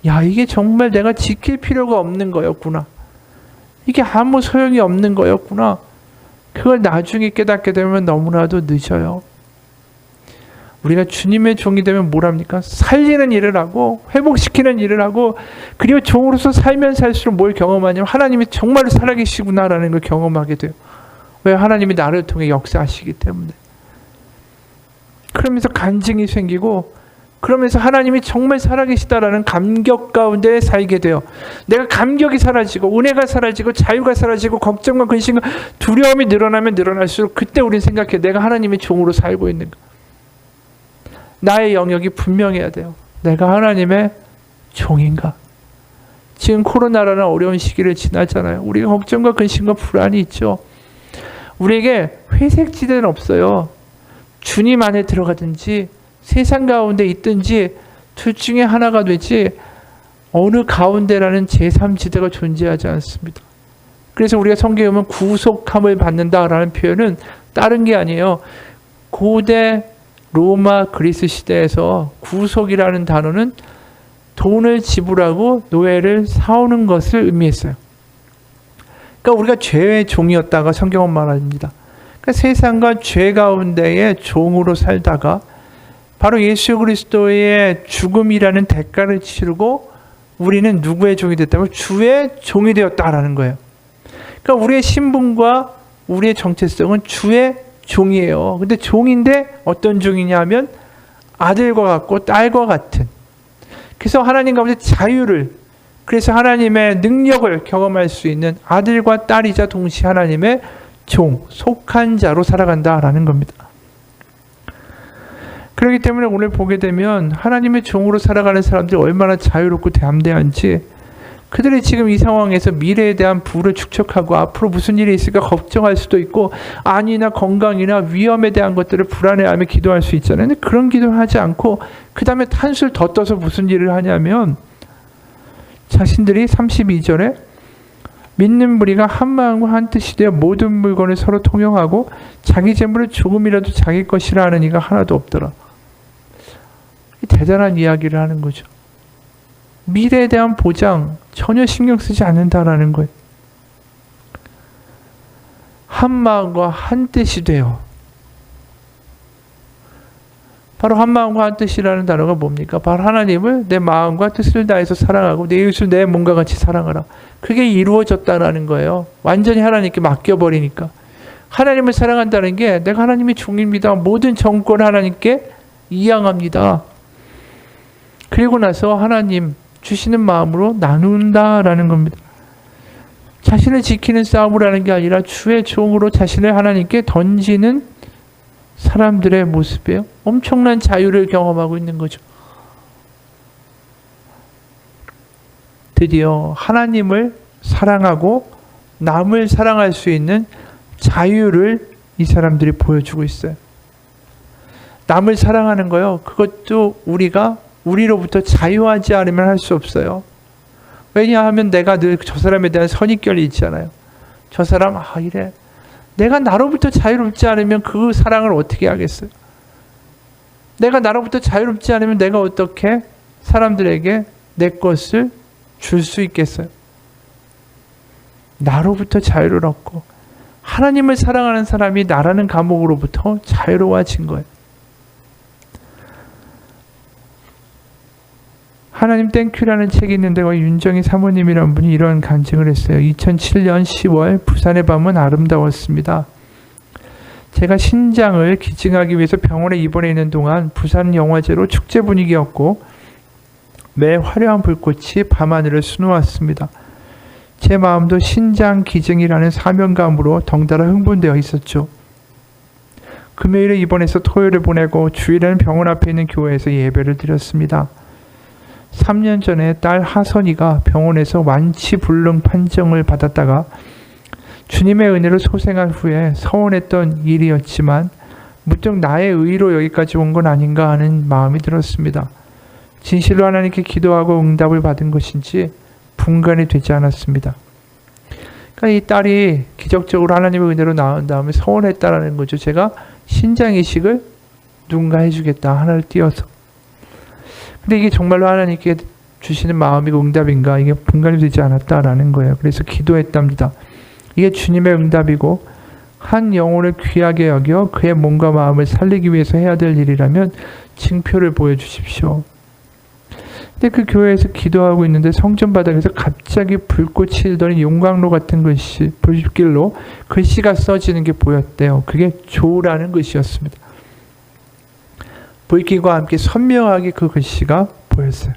야, 이게 정말 내가 지킬 필요가 없는 거였구나. 이게 아무 소용이 없는 거였구나. 그걸 나중에 깨닫게 되면 너무나도 늦어요. 우리가 주님의 종이 되면 뭘 합니까? 살리는 일을 하고 회복시키는 일을 하고 그리고 종으로서 살면 살수록 뭘 경험하냐면 하나님이 정말 살아계시구나라는 걸 경험하게 돼요. 왜? 하나님이 나를 통해 역사하시기 때문에. 그러면서 간증이 생기고 그러면서 하나님이 정말 살아계시다라는 감격 가운데 살게 돼요. 내가 감격이 사라지고 은혜가 사라지고 자유가 사라지고 걱정과 근심과 두려움이 늘어나면 늘어날수록 그때 우리는 생각해. 내가 하나님의 종으로 살고 있는가. 나의 영역이 분명해야 돼요. 내가 하나님의 종인가. 지금 코로나라는 어려운 시기를 지났잖아요. 우리가 걱정과 근심과 불안이 있죠. 우리에게 회색지대는 없어요. 주님 안에 들어가든지 세상 가운데 있든지 둘 중에 하나가 되지 어느 가운데라는 제3지대가 존재하지 않습니다. 그래서 우리가 성경에 보면 구속함을 받는다라는 표현은 다른 게 아니에요. 고대 로마 그리스 시대에서 구속이라는 단어는 돈을 지불하고 노예를 사오는 것을 의미했어요. 그러니까 우리가 죄의 종이었다가 성경은 말합니다. 그러니까 세상과 죄 가운데의 종으로 살다가 바로 예수 그리스도의 죽음이라는 대가를 치르고 우리는 누구의 종이 됐다고? 주의 종이 되었다라는 거예요. 그러니까 우리의 신분과 우리의 정체성은 주의 종이에요. 근데 종인데 어떤 종이냐 하면 아들과 같고 딸과 같은. 그래서 하나님 가운데 자유를, 그래서 하나님의 능력을 경험할 수 있는 아들과 딸이자 동시에 하나님의 종, 속한 자로 살아간다라는 겁니다. 그렇기 때문에 오늘 보게 되면 하나님의 종으로 살아가는 사람들이 얼마나 자유롭고 담대한지, 그들이 지금 이 상황에서 미래에 대한 부를 축적하고 앞으로 무슨 일이 있을까 걱정할 수도 있고, 안위나 건강이나 위험에 대한 것들을 불안해하며 기도할 수 있잖아요. 근데 그런 기도를 하지 않고 그 다음에 한술 더 떠서 무슨 일을 하냐면, 자신들이 32절에 믿는 무리가 한 마음과 한 뜻이 되어 모든 물건을 서로 통용하고 자기 재물을 조금이라도 자기 것이라 하는 이가 하나도 없더라. 대단한 이야기를 하는 거죠. 미래에 대한 보장 전혀 신경 쓰지 않는다라는 거예요. 한 마음과 한 뜻이 돼요. 바로 한 마음과 한 뜻이라는 단어가 뭡니까? 바로 하나님을 내 마음과 뜻을 다해서 사랑하고 내 이웃을 내 몸과 같이 사랑하라. 그게 이루어졌다라는 거예요. 완전히 하나님께 맡겨버리니까. 하나님을 사랑한다는 게 내가 하나님의 종입니다. 모든 정권을 하나님께 이양합니다. 그리고 나서 하나님 주시는 마음으로 나눈다라는 겁니다. 자신을 지키는 싸움을 하는 게 아니라 주의 종으로 자신을 하나님께 던지는 사람들의 모습이에요. 엄청난 자유를 경험하고 있는 거죠. 드디어 하나님을 사랑하고 남을 사랑할 수 있는 자유를 이 사람들이 보여주고 있어요. 남을 사랑하는 거요. 그것도 우리가 우리로부터 자유하지 않으면 할 수 없어요. 왜냐하면 내가 늘 저 사람에 대한 선입견이 있잖아요. 저 사람 이래. 내가 나로부터 자유롭지 않으면 그 사랑을 어떻게 하겠어요? 내가 나로부터 자유롭지 않으면 내가 어떻게 사람들에게 내 것을 줄 수 있겠어요? 나로부터 자유를 얻고 하나님을 사랑하는 사람이 나라는 감옥으로부터 자유로워진 거예요. 하나님 땡큐라는 책이 있는데 거기 윤정희 사모님이라는 분이 이런 간증을 했어요. 2007년 10월 부산의 밤은 아름다웠습니다. 제가 신장을 기증하기 위해서 병원에 입원해 있는 동안 부산 영화제로 축제 분위기였고 매 화려한 불꽃이 밤하늘을 수놓았습니다. 제 마음도 신장 기증이라는 사명감으로 덩달아 흥분되어 있었죠. 금요일에 입원해서 토요일을 보내고 주일에는 병원 앞에 있는 교회에서 예배를 드렸습니다. 3년 전에 딸 하선이가 병원에서 완치불능 판정을 받았다가 주님의 은혜로 소생한 후에 서운했던 일이었지만 무척 나의 의로 여기까지 온 건 아닌가 하는 마음이 들었습니다. 진실로 하나님께 기도하고 응답을 받은 것인지 분간이 되지 않았습니다. 그러니까 이 딸이 기적적으로 하나님의 은혜로 나온 다음에 서운했다라는 거죠. 제가 신장 이식을 누군가 해주겠다. 하나를 띄어서. 근데 이게 정말로 하나님께 주시는 마음이고 응답인가? 이게 분간이 되지 않았다라는 거예요. 그래서 기도했답니다. 이게 주님의 응답이고 한 영혼을 귀하게 여겨 그의 몸과 마음을 살리기 위해서 해야 될 일이라면 징표를 보여주십시오. 근데 그 교회에서 기도하고 있는데 성전 바닥에서 갑자기 불꽃이 일더니 용광로 같은 글씨, 불길로 글씨가 써지는 게 보였대요. 그게 조라는 글씨였습니다. 불길과 함께 선명하게 그 글씨가 보였어요.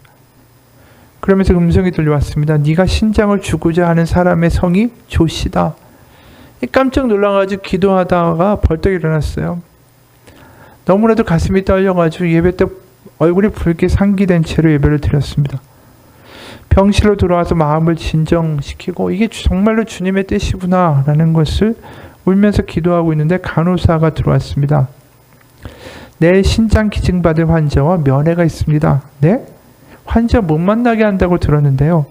그러면서 음성이 들려왔습니다. 네가 신장을 주고자 하는 사람의 성이 조씨다. 깜짝 놀라가지고 기도하다가 벌떡 일어났어요. 너무나도 가슴이 떨려가지고 예배 때 얼굴이 붉게 상기된 채로 예배를 드렸습니다. 병실로 돌아와서 마음을 진정시키고 이게 정말로 주님의 뜻이구나 라는 것을 울면서 기도하고 있는데 간호사가 들어왔습니다. 내일 신장 기증받을 환자와 면회가 있습니다. 네? 환자 못 만나게 한다고 들었는데요.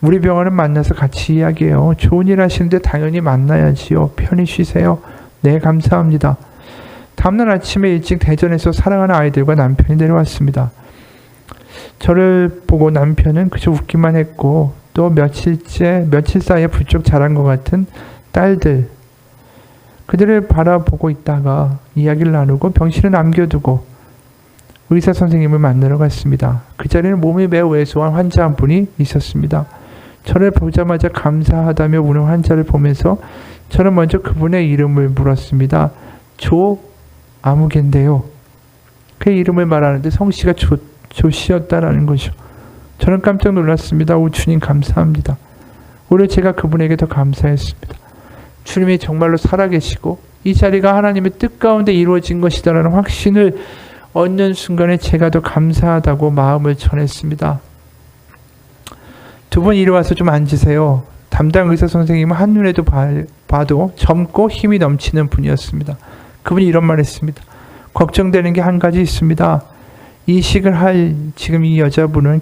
우리 병원은 만나서 같이 이야기해요. 좋은 일 하시는데 당연히 만나야지요. 편히 쉬세요. 네, 감사합니다. 다음날 아침에 일찍 대전에서 사랑하는 아이들과 남편이 내려왔습니다. 저를 보고 남편은 그저 웃기만 했고 또 며칠 사이에 부쩍 자란 것 같은 딸들 그들을 바라보고 있다가 이야기를 나누고 병실에 남겨두고 의사 선생님을 만나러 갔습니다. 그 자리에는 몸이 매우 왜소한 환자 한 분이 있었습니다. 저를 보자마자 감사하다며 우는 환자를 보면서 저는 먼저 그분의 이름을 물었습니다. 조 아무개인데요. 그의 이름을 말하는데 성씨가 조씨였다라는 거죠. 저는 깜짝 놀랐습니다. 오, 주님 감사합니다. 오히려 제가 그분에게 더 감사했습니다. 주님이 정말로 살아계시고 이 자리가 하나님의 뜻 가운데 이루어진 것이다라는 확신을 얻는 순간에 제가 더 감사하다고 마음을 전했습니다. 두 분 이리 와서 좀 앉으세요. 담당 의사 선생님은 한눈에도 봐도 젊고 힘이 넘치는 분이었습니다. 그분이 이런 말 했습니다. 걱정되는 게 한 가지 있습니다. 이식을 할 지금 이 여자분은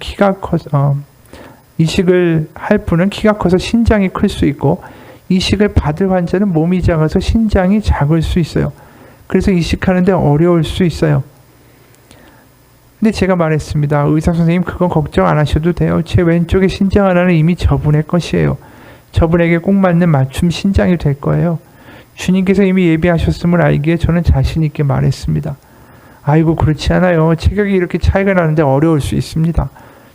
이식을 할 분은 키가 커서 신장이 클 수 있고 이식을 받을 환자는 몸이 작아서 신장이 작을 수 있어요. 그래서 이식하는데 어려울 수 있어요. 근데 제가 말했습니다. 의사 선생님 그건 걱정 안 하셔도 돼요. 제 왼쪽에 신장 하나는 이미 저분의 것이에요. 저분에게 꼭 맞는 맞춤 신장이 될 거예요. 주님께서 이미 예비하셨음을 알기에 저는 자신 있게 말했습니다. 아이고 그렇지 않아요. 체격이 이렇게 차이가 나는데 어려울 수 있습니다.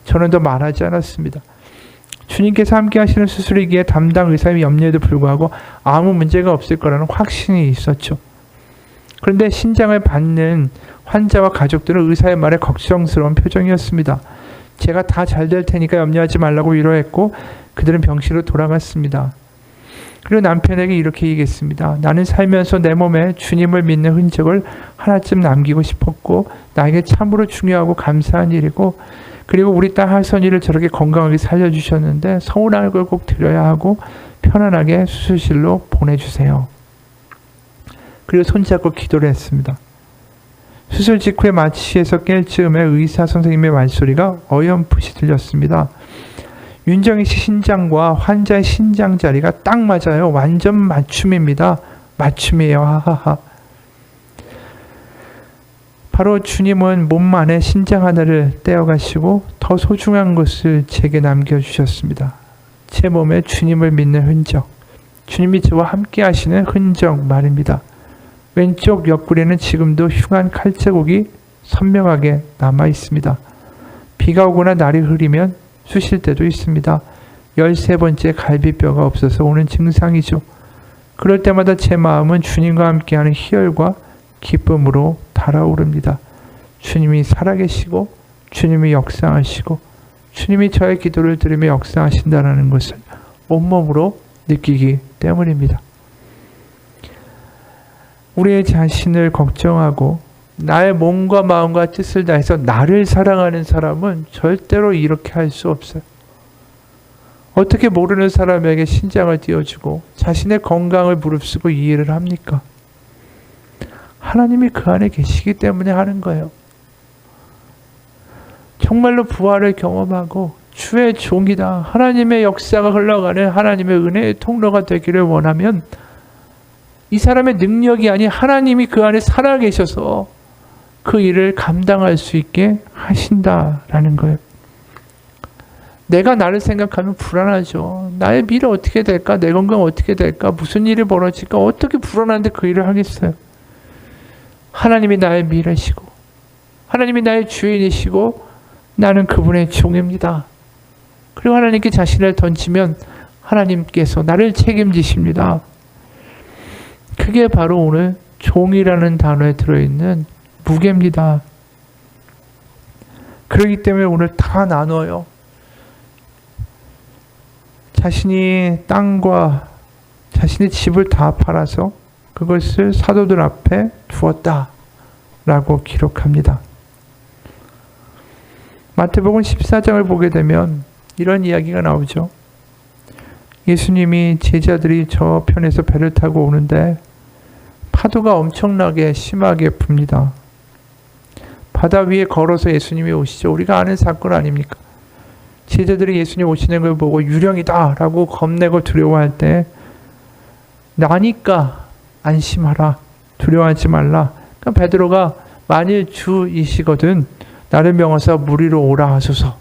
저는 더 말하지 않았습니다. 주님께서 함께 하시는 수술이기에 담당 의사의 염려에도 불구하고 아무 문제가 없을 거라는 확신이 있었죠. 그런데 신장을 받는 환자와 가족들은 의사의 말에 걱정스러운 표정이었습니다. 제가 다 잘 될 테니까 염려하지 말라고 위로했고 그들은 병실로 돌아갔습니다. 그리고 남편에게 이렇게 얘기했습니다. 나는 살면서 내 몸에 주님을 믿는 흔적을 하나쯤 남기고 싶었고 나에게 참으로 중요하고 감사한 일이고 그리고 우리 딸 하선이를 저렇게 건강하게 살려주셨는데 서운한 걸 꼭 드려야 하고 편안하게 수술실로 보내주세요. 그리고 손잡고 기도를 했습니다. 수술 직후에 마취해서 깰 즈음에 의사 선생님의 말소리가 어렴풋이 들렸습니다. 윤정희 씨 신장과 환자의 신장 자리가 딱 맞아요. 완전 맞춤입니다. 맞춤이에요. 하하하. 바로 주님은 몸 안에 신장 하나를 떼어가시고 더 소중한 것을 제게 남겨주셨습니다. 제 몸에 주님을 믿는 흔적, 주님이 저와 함께 하시는 흔적 말입니다. 왼쪽 옆구리에는 지금도 흉한 칼자국이 선명하게 남아 있습니다. 비가 오거나 날이 흐리면 쑤실 때도 있습니다. 13번째 갈비뼈가 없어서 오는 증상이죠. 그럴 때마다 제 마음은 주님과 함께하는 희열과 기쁨으로 달아오릅니다. 주님이 살아계시고 주님이 역사하시고 주님이 저의 기도를 들으며 역사하신다는 것을 온몸으로 느끼기 때문입니다. 우리의 자신을 걱정하고 나의 몸과 마음과 뜻을 다해서 나를 사랑하는 사람은 절대로 이렇게 할 수 없어요. 어떻게 모르는 사람에게 신장을 띄워주고 자신의 건강을 무릅쓰고 이 일을 합니까? 하나님이 그 안에 계시기 때문에 하는 거예요. 정말로 부활을 경험하고 주의 종이다. 하나님의 역사가 흘러가는 하나님의 은혜의 통로가 되기를 원하면 이 사람의 능력이 아닌 하나님이 그 안에 살아계셔서 그 일을 감당할 수 있게 하신다라는 거예요. 내가 나를 생각하면 불안하죠. 나의 미래 어떻게 될까? 내 건강 어떻게 될까? 무슨 일이 벌어질까? 어떻게 불안한데 그 일을 하겠어요? 하나님이 나의 미래시고 하나님이 나의 주인이시고 나는 그분의 종입니다. 그리고 하나님께 자신을 던지면 하나님께서 나를 책임지십니다. 그게 바로 오늘 종이라는 단어에 들어있는 무게입니다. 그렇기 때문에 오늘 다 나눠요. 자신이 땅과 자신의 집을 다 팔아서 그것을 사도들 앞에 두었다 라고 기록합니다. 마태복음 14장을 보게 되면 이런 이야기가 나오죠. 예수님이 제자들이 저 편에서 배를 타고 오는데 파도가 엄청나게 심하게 붑니다. 바다 위에 걸어서 예수님이 오시죠. 우리가 아는 사건 아닙니까? 제자들이 예수님 오시는 걸 보고 유령이다 라고 겁내고 두려워할 때 나니까 안심하라. 두려워하지 말라. 그러니까 베드로가 만일 주이시거든 나를 명하사 물 위로 오라 하소서.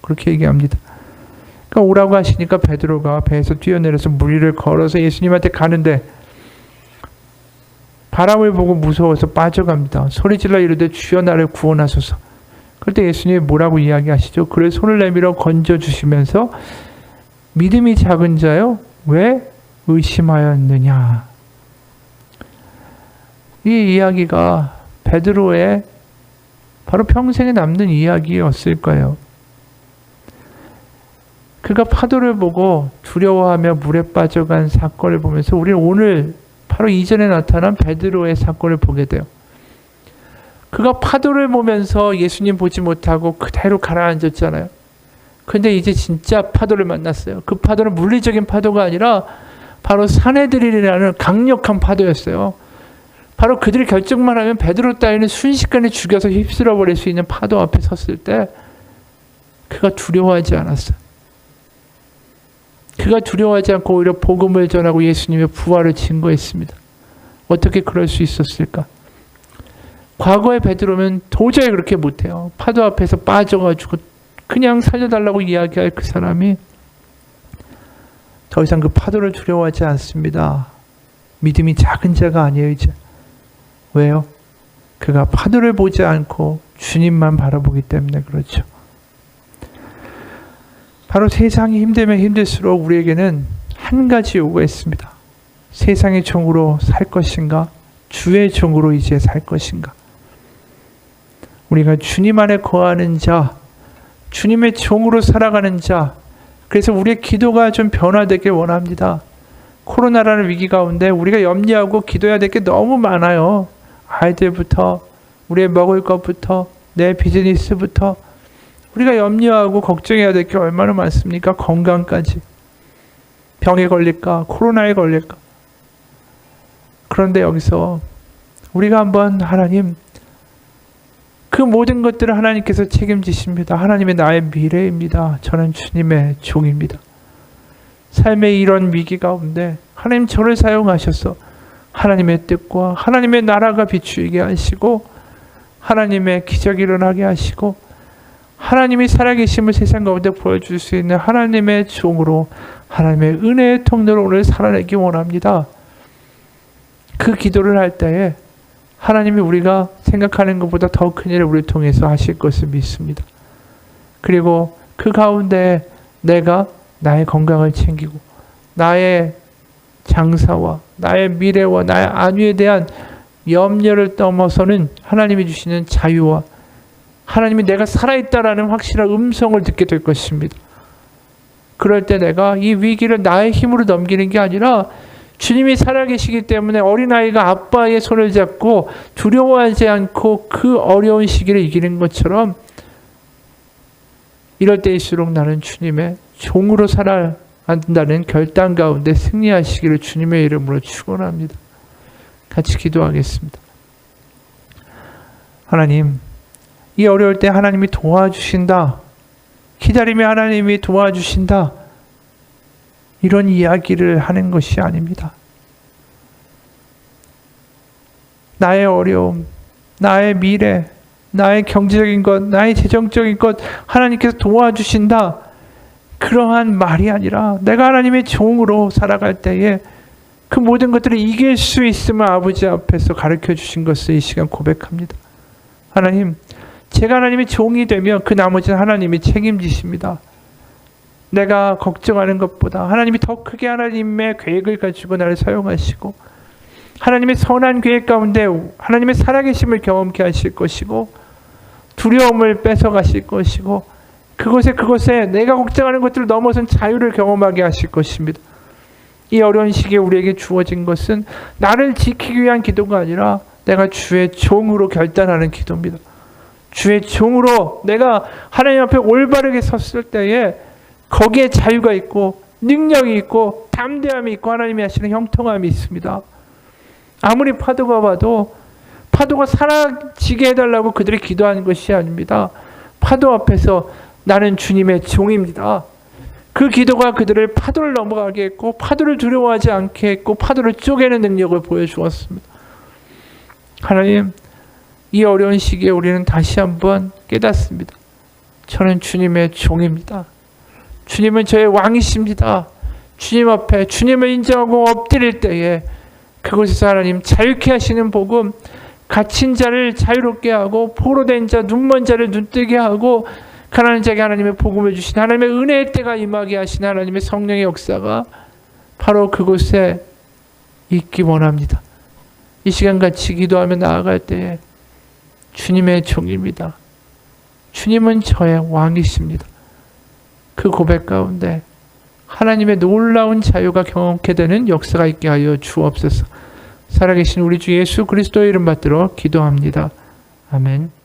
그렇게 얘기합니다. 그러니까 오라고 하시니까 베드로가 배에서 뛰어내려서 물 위를 걸어서 예수님한테 가는데 바람을 보고 무서워서 빠져갑니다. 소리질러 이르되 주여 나를 구원하소서. 그때 예수님이 뭐라고 이야기하시죠? 그를 손을 내밀어 건져주시면서 믿음이 작은 자여 왜 의심하였느냐. 이 이야기가 베드로의 바로 평생에 남는 이야기였을 거예요. 그가 파도를 보고 두려워하며 물에 빠져간 사건을 보면서 우리는 오늘 바로 이전에 나타난 베드로의 사건을 보게 돼요. 그가 파도를 보면서 예수님 보지 못하고 그대로 가라앉았잖아요. 근데 이제 진짜 파도를 만났어요. 그 파도는 물리적인 파도가 아니라 바로 산헤드린이라는 강력한 파도였어요. 바로 그들이 결정만 하면 베드로 따위는 순식간에 죽여서 휩쓸어 버릴 수 있는 파도 앞에 섰을 때 그가 두려워하지 않았어요. 그가 두려워하지 않고 오히려 복음을 전하고 예수님의 부활을 증거했습니다. 어떻게 그럴 수 있었을까? 과거의 베드로면 도저히 그렇게 못해요. 파도 앞에서 빠져가지고 그냥 살려달라고 이야기할 그 사람이 더 이상 그 파도를 두려워하지 않습니다. 믿음이 작은 자가 아니에요, 이제. 왜요? 그가 파도를 보지 않고 주님만 바라보기 때문에 그렇죠. 바로 세상이 힘들면 힘들수록 우리에게는 한 가지 요구가 있습니다. 세상의 종으로 살 것인가? 주의 종으로 이제 살 것인가? 우리가 주님 안에 거하는 자, 주님의 종으로 살아가는 자, 그래서 우리의 기도가 좀 변화되길 원합니다. 코로나라는 위기 가운데 우리가 염려하고 기도해야 될 게 너무 많아요. 아이들부터, 우리의 먹을 것부터, 내 비즈니스부터, 우리가 염려하고 걱정해야 될 게 얼마나 많습니까? 건강까지. 병에 걸릴까? 코로나에 걸릴까? 그런데 여기서 우리가 한번 하나님, 그 모든 것들을 하나님께서 책임지십니다. 하나님의 나의 미래입니다. 저는 주님의 종입니다. 삶의 이런 위기 가운데 하나님 저를 사용하셔서 하나님의 뜻과 하나님의 나라가 비추이게 하시고 하나님의 기적이 일어나게 하시고 하나님이 살아계심을 세상 가운데 보여줄 수 있는 하나님의 종으로 하나님의 은혜의 통로로 오늘 살아내기 원합니다. 그 기도를 할 때에 하나님이 우리가 생각하는 것보다 더 큰 일을 우리를 통해서 하실 것을 믿습니다. 그리고 그 가운데 내가 나의 건강을 챙기고 나의 장사와 나의 미래와 나의 안위에 대한 염려를 넘어서는 하나님이 주시는 자유와 하나님이 내가 살아있다라는 확실한 음성을 듣게 될 것입니다. 그럴 때 내가 이 위기를 나의 힘으로 넘기는 게 아니라 주님이 살아계시기 때문에 어린아이가 아빠의 손을 잡고 두려워하지 않고 그 어려운 시기를 이기는 것처럼 이럴 때일수록 나는 주님의 종으로 살아야 한다는 결단 가운데 승리하시기를 주님의 이름으로 축원합니다. 같이 기도하겠습니다. 하나님, 이 어려울 때 하나님이 도와주신다. 기다리며 하나님이 도와주신다. 이런 이야기를 하는 것이 아닙니다. 나의 어려움, 나의 미래, 나의 경제적인 것, 나의 재정적인 것 하나님께서 도와주신다. 그러한 말이 아니라 내가 하나님의 종으로 살아갈 때에 그 모든 것들을 이길 수 있음을 아버지 앞에서 가르쳐 주신 것을 이 시간 고백합니다. 하나님, 제가 하나님의 종이 되면 그 나머지는 하나님이 책임지십니다. 내가 걱정하는 것보다 하나님이 더 크게 하나님의 계획을 가지고 나를 사용하시고 하나님의 선한 계획 가운데 하나님의 살아계심을 경험케 하실 것이고 두려움을 뺏어가실 것이고 그것에 내가 걱정하는 것들을 넘어선 자유를 경험하게 하실 것입니다. 이 어려운 시기에 우리에게 주어진 것은 나를 지키기 위한 기도가 아니라 내가 주의 종으로 결단하는 기도입니다. 주의 종으로 내가 하나님 앞에 올바르게 섰을 때에 거기에 자유가 있고 능력이 있고 담대함이 있고 하나님이 하시는 형통함이 있습니다. 아무리 파도가 와도 파도가 사라지게 해달라고 그들이 기도하는 것이 아닙니다. 파도 앞에서 나는 주님의 종입니다. 그 기도가 그들을 파도를 넘어가게 했고 파도를 두려워하지 않게 했고 파도를 쪼개는 능력을 보여주었습니다. 하나님, 이 어려운 시기에 우리는 다시 한번 깨닫습니다. 저는 주님의 종입니다. 주님은 저의 왕이십니다. 주님 앞에 주님을 인정하고 엎드릴 때에 그곳에서 하나님 자유케 하시는 복음, 갇힌 자를 자유롭게 하고 포로된 자, 눈먼 자를 눈뜨게 하고 가난한 자에게 하나님의 복음을 주신 하나님의 은혜의 때가 임하게 하신 하나님의 성령의 역사가 바로 그곳에 있기 원합니다. 이 시간 같이 기도하며 나아갈 때에 주님의 종입니다. 주님은 저의 왕이십니다. 그 고백 가운데 하나님의 놀라운 자유가 경험케 되는 역사가 있게 하여 주옵소서. 살아계신 우리 주 예수 그리스도의 이름 받들어 기도합니다. 아멘.